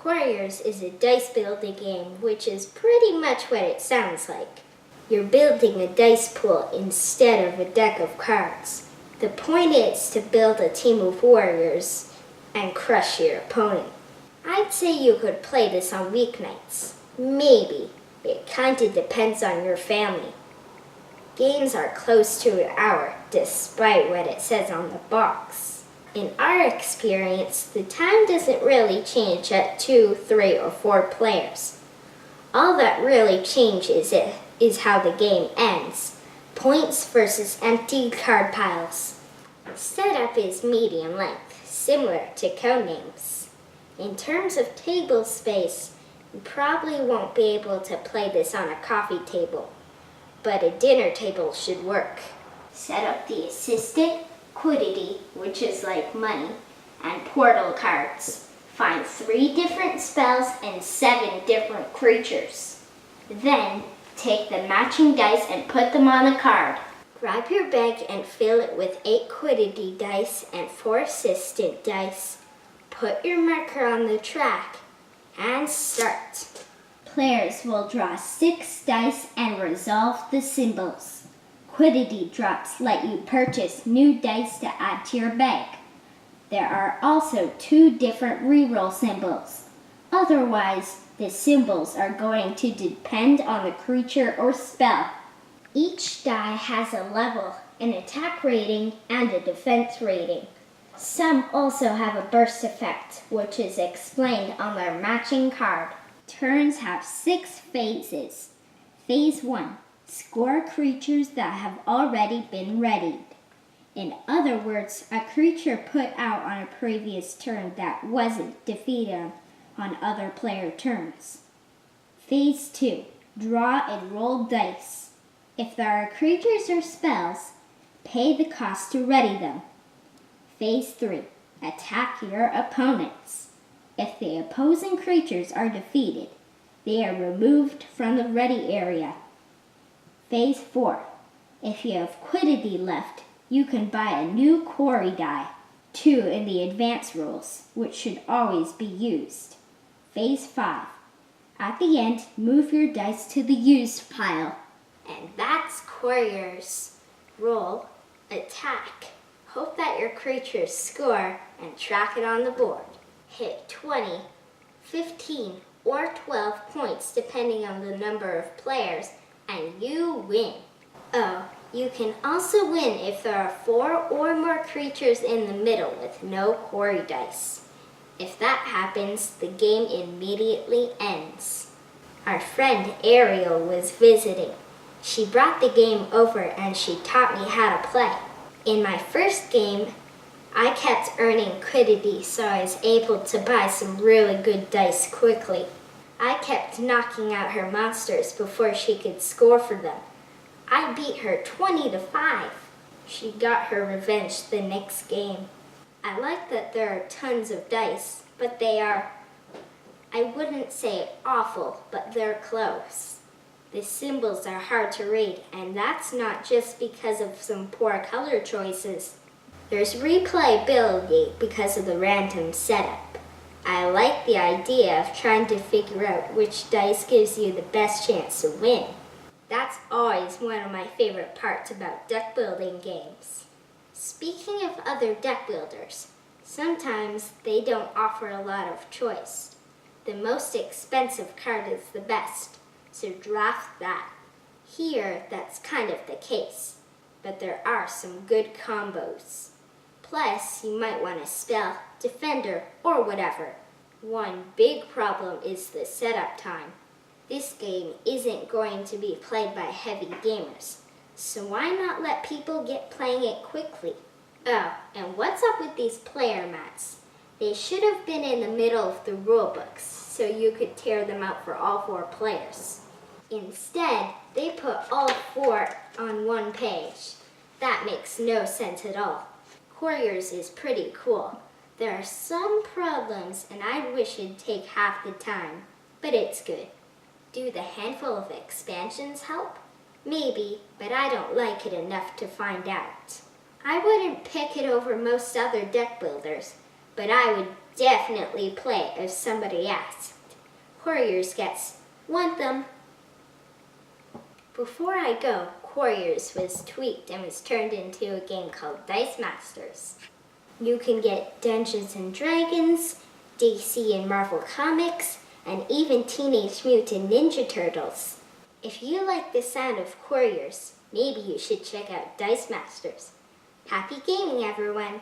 Quarriors is a dice building game, which is pretty much what it sounds like. You're building a dice pool instead of a deck of cards. The point is to build a team of warriors and crush your opponent. I'd say you could play this on weeknights. Maybe. It kinda depends on your family. Games are close to an hour, despite what it says on the box. In our experience, the time doesn't really change at 2, 3, or 4 players. All that really changes is how the game ends. Points versus empty card piles. Setup is medium length, similar to Codenames. In terms of table space, you probably won't be able to play this on a coffee table, but a dinner table should work. Set up the assistant, quiddity, which is like money, and portal cards. Find 3 different spells and 7 different creatures. Then, take the matching dice and put them on a card. Grab your bag and fill it with 8 quiddity dice and 4 assistant dice. Put your marker on the track and start. Players will draw 6 dice and resolve the symbols. Quiddity drops let you purchase new dice to add to your bag. There are also 2 different reroll symbols. Otherwise, the symbols are going to depend on the creature or spell. Each die has a level, an attack rating, and a defense rating. Some also have a burst effect, which is explained on their matching card. Turns have 6 phases. Phase 1. Score creatures that have already been readied. In other words, a creature put out on a previous turn that wasn't defeated on other player turns. Phase 2. Draw and roll dice. If there are creatures or spells, pay the cost to ready them. Phase 3. Attack your opponents. If the opposing creatures are defeated, they are removed from the ready area. Phase 4. If you have quiddity left, you can buy a new quarry die, 2 in the advanced rules, which should always be used. Phase 5. At the end, move your dice to the used pile. And that's Quarriors. Roll, attack. Hope that your creatures score and track it on the board. Hit 20, 15, or 12 points depending on the number of players, and you win. Oh, you can also win if there are 4 or more creatures in the middle with no quarry dice. If that happens, the game immediately ends. Our friend Ariel was visiting. She brought the game over and she taught me how to play. In my first game, I kept earning quiddity, so I was able to buy some really good dice quickly. I kept knocking out her monsters before she could score for them. I beat her 20-5. She got her revenge the next game. I like that there are tons of dice, but they are, I wouldn't say awful, but they're close. The symbols are hard to read, and that's not just because of some poor color choices. There's replayability because of the random setup. I like the idea of trying to figure out which dice gives you the best chance to win. That's always one of my favorite parts about deck building games. Speaking of other deck builders, sometimes they don't offer a lot of choice. The most expensive card is the best, so draft that. Here, that's kind of the case, but there are some good combos. Plus, you might want a spell, defender, or whatever. One big problem is the setup time. This game isn't going to be played by heavy gamers, so why not let people get playing it quickly? Oh, and what's up with these player mats? They should have been in the middle of the rulebooks, so you could tear them out for all 4 players. Instead, they put all 4 on one page. That makes no sense at all. Quarriors is pretty cool. There are some problems, and I wish it'd take half the time, but it's good. Do the handful of expansions help? Maybe, but I don't like it enough to find out. I wouldn't pick it over most other deck builders, but I would definitely play if somebody asked. Warriors gets want them. Before I go, Warriors was tweaked and was turned into a game called Dice Masters. You can get Dungeons and Dragons, DC and Marvel Comics, and even Teenage Mutant Ninja Turtles. If you like the sound of Warriors, maybe you should check out Dice Masters. Happy gaming, everyone!